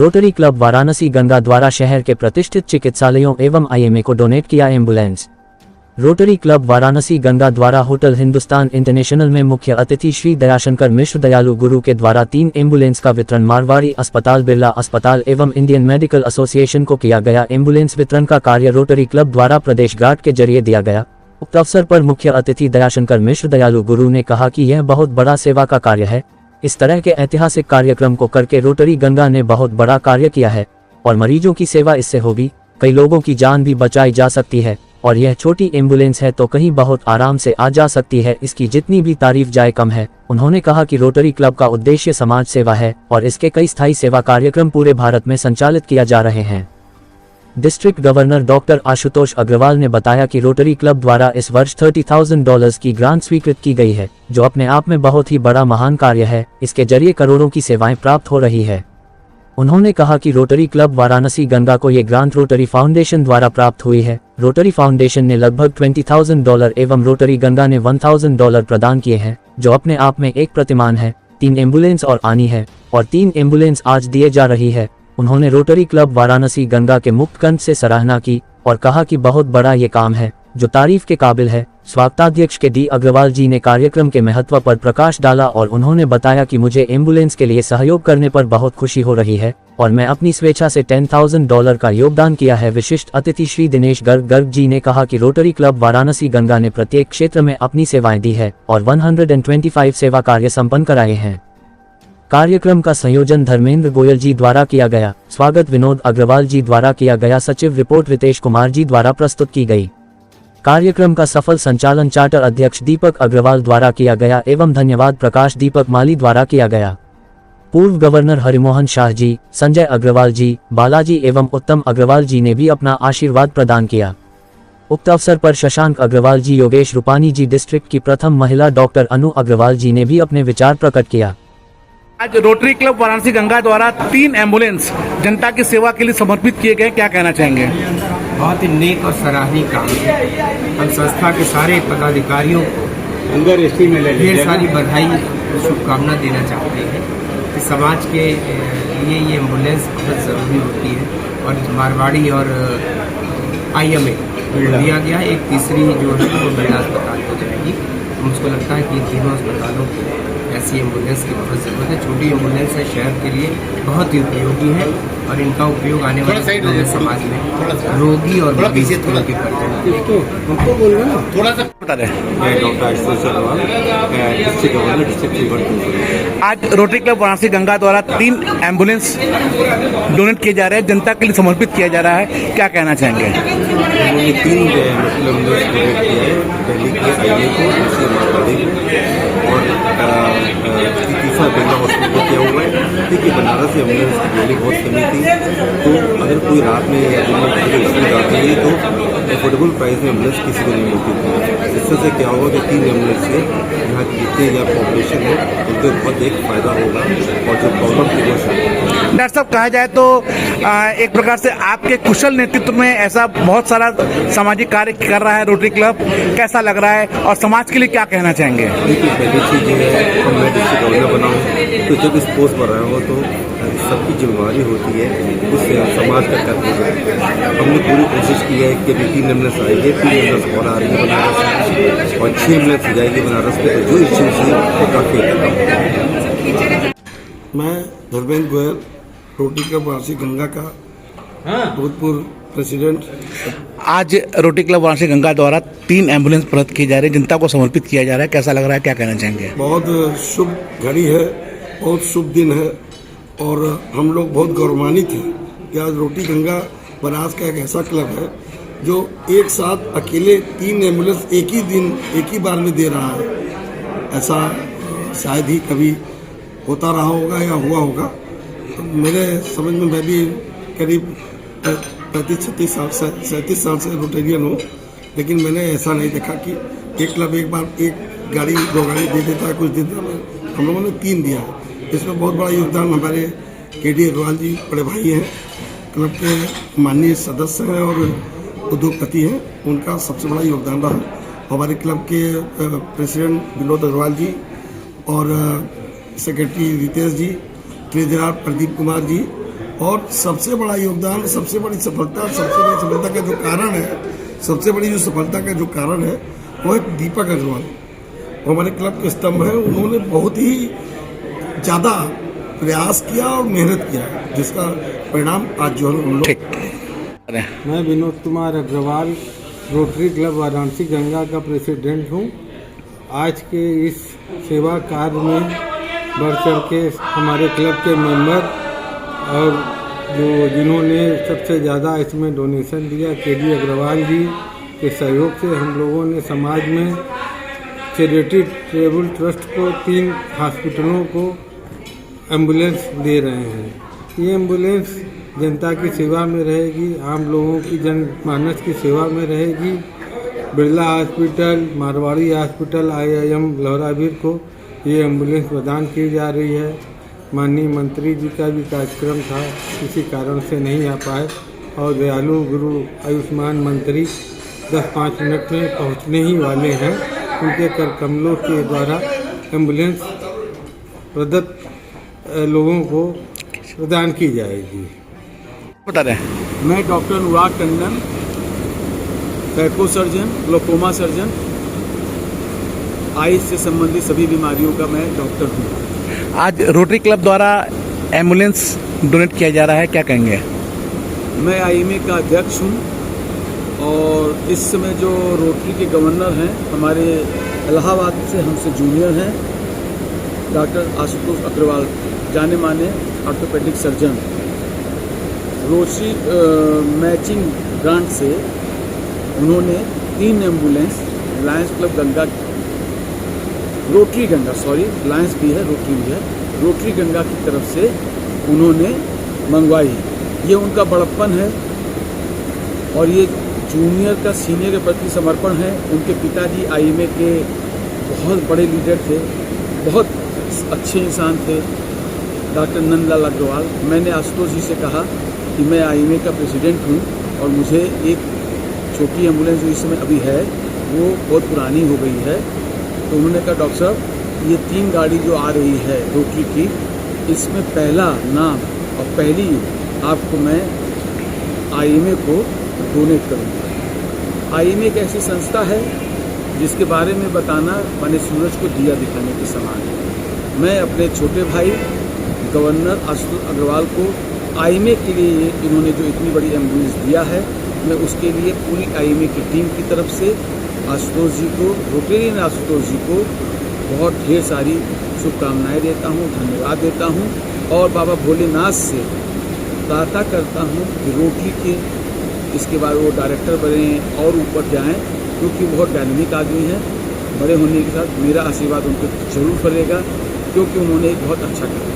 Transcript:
Rotary club Varanasi Ganga द्वारा शहर के प्रतिष्ठित चिकित्सालयों एवं आईएमए को डोनेट किया ambulance. Rotary club Varanasi Ganga द्वारा होटल हिंदुस्तान इंटरनेशनल में मुख्य अतिथि श्री दयाशंकर मिश्र दयालु गुरु के द्वारा 3 एम्बुलेंस का वितरण मारवाड़ी अस्पताल, बिरला अस्पताल एवं इंडियन मेडिकल एसोसिएशन को किया गया। एम्बुलेंस वितरण का कार्य रोटरी क्लब द्वारा प्रदेश गार्ड के जरिए दिया गया। उक्त अवसर पर मुख्य अतिथि दयाशंकर मिश्र दयालु गुरु ने कहा कि यह बहुत बड़ा सेवा का कार्य है। इस तरह के ऐतिहासिक कार्यक्रम को करके रोटरी गंगा ने बहुत बड़ा कार्य किया है और मरीजों की सेवा इससे होगी, कई लोगों की जान भी बचाई जा सकती है और यह छोटी एम्बुलेंस है तो कहीं बहुत आराम से आ जा सकती है, इसकी जितनी भी तारीफ जाए कम है। उन्होंने कहा कि रोटरी क्लब का उद्देश्य समाज सेवा है और इसके कई स्थायी सेवा कार्यक्रम पूरे भारत में संचालित किया जा रहे हैं। District governor doctor Ashutosh Agarwal ने बताया कि रोटरी क्लब द्वारा इस वर्ष $30,000 की ग्रांट स्वीकृत की गई है, जो अपने आप में बहुत ही बड़ा महान कार्य है। इसके जरिए करोड़ों की सेवाएं प्राप्त हो रही है। उन्होंने कहा कि रोटरी क्लब वाराणसी गंगा को ये ग्रांट रोटरी फाउंडेशन द्वारा प्राप्त हुई है। रोटरी फाउंडेशन ने लगभग $20,000 एवं रोटरी गंगा ने $1,000 प्रदान किए हैं, जो अपने आप में एक प्रतिमान है। 3 एम्बुलेंस और आनी है और 3 एम्बुलेंस आज दिए जा रही है। उन्होंने रोटरी क्लब वाराणसी गंगा के मुक्त कंठ से सराहना की और कहा कि बहुत बड़ा ये काम है जो तारीफ के काबिल है। स्वागताध्यक्ष के डी अग्रवाल जी ने कार्यक्रम के महत्व पर प्रकाश डाला और उन्होंने बताया कि मुझे एम्बुलेंस के लिए सहयोग करने पर बहुत खुशी हो रही है और मैं अपनी स्वेच्छा से $10,000 का योगदान किया है। विशिष्ट अतिथि श्री दिनेश गर्ग जी ने कहा कि रोटरी क्लब वाराणसी गंगा ने प्रत्येक क्षेत्र में अपनी सेवाएं दी है और 125 सेवा कार्य संपन्न कराए हैं। कार्यक्रम का संयोजन धर्मेंद्र गोयल जी द्वारा किया गया। स्वागत विनोद अग्रवाल जी द्वारा किया गया। सचिव रिपोर्ट रितेश कुमार जी द्वारा प्रस्तुत की गई। कार्यक्रम का सफल संचालन चार्टर अध्यक्ष दीपक अग्रवाल द्वारा किया गया एवं धन्यवाद प्रकाश दीपक माली द्वारा किया गया। पूर्व गवर्नर हरिमोहन शाह जी, संजय अग्रवाल जी, बालाजी एवं उत्तम अग्रवाल जी ने भी अपना आशीर्वाद प्रदान किया। उक्त अवसर पर शशांक अग्रवाल जी, योगेश रूपानी जी, डिस्ट्रिक्ट की प्रथम महिला डॉक्टर अनु अग्रवाल जी ने भी अपने विचार प्रकट किया। आज रोटरी क्लब वाराणसी गंगा द्वारा 3 एम्बुलेंस जनता की सेवा के लिए समर्पित किए गए, क्या कहना चाहेंगे? बहुत ही नेक और सराहनीय काम है। हम संस्था के सारे पदाधिकारियों को ढेर सारी बधाई शुभकामना देना चाहते हैं कि समाज के लिए ये एम्बुलेंस बहुत ज़रूरी होती है और मारवाड़ी और आईएमए दिया गया है। एक तीसरी जो है वो बिरला अस्पताल को जाएगी। मुझको लगता है कि इन तीनों अस्पतालों को ऐसी एम्बुलेंस की बहुत ज़रूरत है। छोटी एम्बुलेंस है, शहर के लिए बहुत ही उपयोगी है और इनका उपयोग आने वाले दिनों में समाज में रोगी और मरीज दोनों के थोड़ा सा बता दें। आज रोटरी क्लब वाराणसी गंगा द्वारा 3 एम्बुलेंस डोनेट किए जा रहे हैं, जनता के लिए समर्पित किया जा रहा है, क्या कहना चाहेंगे? ये 3 एम्बुलेंस डोनेट किया है, दिल्ली के आईए को, और तीसरा बिरला हॉस्पिटल को किया हुआ है। ठीक है, बनारस एम्बुलेंस की डेली बहुत कमी थी, तो अगर कोई रात में या दिन में किसी आती है तो अफोर्डेबल प्राइस में एम्बुलेंस किसी को नहीं मिलती थी। इससे क्या होगा कि 3 एम्बुलेंस से यहाँ की जितने या पॉपुलेशन है उनको बहुत एक फायदा होगा और जो प्रॉब्लम की डॉक्टर साहब कहा जाए तो एक प्रकार से आपके कुशल नेतृत्व में ऐसा बहुत सारा सामाजिक कार्य कर रहा है रोटरी क्लब, कैसा लग रहा है और समाज के लिए क्या कहना चाहेंगे? देखिए, पहली चीज़ ये है कि मैं डिस्ट्रिक्ट गवर्नर बना हूँ, तो जब इस पोस्ट पर आया हूँ तो सबकी जिम्मेदारी होती है उससे समाज का कर्तव्य है। हमने पूरी कोशिश की है कि अभी 3 एम्बुलेंस आएगी, 3 एम्बुलेंस और आ रही है बनारस और 6 एम्बुलेंस हो जाएगी बनारस में, तो जो इश्यू से वो काफ़ी हद। मैं धर्मेंद्र गोयल, रोटरी क्लब वाराणसी गंगा का भूतपूर्व प्रेसिडेंट। आज रोटरी क्लब वाराणसी गंगा द्वारा 3 एम्बुलेंस प्रदत्त की जा रही है, जनता को समर्पित किया जा रहा है, कैसा लग रहा है, क्या कहना चाहेंगे? बहुत शुभ घड़ी है, बहुत शुभ दिन है और हम लोग बहुत गौरवान्वित हैं कि आज रोटरी गंगा बनारस का एक ऐसा क्लब है जो एक साथ अकेले 3 एम्बुलेंस एक ही दिन एक ही बार में दे रहा है। ऐसा शायद ही कभी होता रहा होगा या हुआ होगा। तो मेरे समझ में मैं भी करीब 35-36 साल 37 साल से रोटेरियन हूँ, लेकिन मैंने ऐसा नहीं देखा कि एक क्लब एक बार एक गाड़ी 2 गाड़ी दे देता है। कुछ दिन में हम लोगों ने 3 दिया है। इसमें बहुत बड़ा योगदान हमारे के.डी. अग्रवाल जी बड़े भाई हैं, क्लब के माननीय सदस्य हैं और उद्योगपति हैं, उनका सबसे बड़ा योगदान रहा। हमारे क्लब के प्रेसिडेंट विनोद अग्रवाल जी और सेक्रेटरी रितेश जी, ट्रेजरर प्रदीप कुमार जी और सबसे बड़ा योगदान, सबसे बड़ी सफलता का जो कारण है, सबसे बड़ी जो सफलता का जो कारण है वो है दीपक अग्रवाल। वो हमारे क्लब के स्तंभ हैं। उन्होंने बहुत ही ज़्यादा प्रयास किया और मेहनत किया, जिसका परिणाम आज जो हम लोग। मैं विनोद कुमार अग्रवाल रोटरी क्लब वाराणसी गंगा का प्रेसिडेंट हूँ। आज के इस सेवा कार्य में बढ़ चढ़ के हमारे क्लब के मेंबर और जिन्होंने सबसे ज़्यादा इसमें डोनेशन दिया, के.डी. अग्रवाल जी के सहयोग से हम लोगों ने समाज में चैरिटी ट्रेवल ट्रस्ट को 3 हॉस्पिटलों को एम्बुलेंस दे रहे हैं। ये एम्बुलेंस जनता की सेवा में रहेगी, आम लोगों की जनमानस की सेवा में रहेगी। Birla hospital, Marwari hospital, IIM लौरावीर को ये एम्बुलेंस प्रदान की जा रही है। माननीय मंत्री जी का भी कार्यक्रम था, किसी कारण से नहीं आ पाए और दयालु गुरु आयुष्मान मंत्री 10-5 मिनट में पहुंचने ही वाले हैं। उनके कर कमलों के द्वारा एम्बुलेंस प्रदत्त लोगों को प्रदान की जाएगी। बता रहे हैं। मैं doctor Anurag Tandon, phaco surgeon, glaucoma surgeon, eyes से संबंधित सभी बीमारियों का मैं डॉक्टर हूँ। आज रोटरी क्लब द्वारा एम्बुलेंस डोनेट किया जा रहा है, क्या कहेंगे? मैं IMA का अध्यक्ष हूँ और इस समय जो रोटरी के गवर्नर हैं हमारे इलाहाबाद से हमसे जूनियर हैं, डॉक्टर आशुतोष अग्रवाल, जाने माने orthopaedic surgeon. Rotary matching grant से उन्होंने 3 ambulance Lions club Ganga, rotary Ganga, sorry Lions भी है, रोटरी भी है, रोटरी गंगा की तरफ से उन्होंने मंगवाई। ये उनका बड़प्पन है और ये जूनियर का सीनियर के प्रति समर्पण है। उनके पिताजी IMA के बहुत बड़े लीडर थे, बहुत अच्छे इंसान थे, डॉक्टर नंदलाल अग्रवाल। मैंने आशुतोष जी से कहा कि मैं IMA का प्रेसिडेंट हूँ और मुझे एक छोटी एम्बुलेंस जो इस समय अभी है वो बहुत पुरानी हो गई है, तो उन्होंने कहा डॉक्टर साहब ये 3 गाड़ी जो आ रही है रोटरी की, इसमें पहला नाम और पहली आपको मैं IMA को डोनेट करूँगा। IMA एक ऐसी संस्था है जिसके बारे में बताना माने सूरज को दिया दिखाने के समान है। मैं अपने छोटे भाई गवर्नर आशुतोष अग्रवाल को IMA के लिए इन्होंने जो इतनी बड़ी एम्बुलेंस दिया है, मैं उसके लिए पूरी IMA की टीम की तरफ से आशुतोष जी को, रोटेरियन आशुतोष जी को बहुत ढेर सारी शुभकामनाएं देता हूँ, धन्यवाद देता हूँ और बाबा भोलेनाथ से प्रार्थना करता हूँ कि रोटरी के इसके बाद वो डायरेक्टर बने और ऊपर जाएं, क्योंकि बहुत डायनेमिक आदमी हैं। बड़े होने के साथ मेरा आशीर्वाद उनको जरूर फलेगा, क्योंकि उन्होंने एक बहुत अच्छा किया।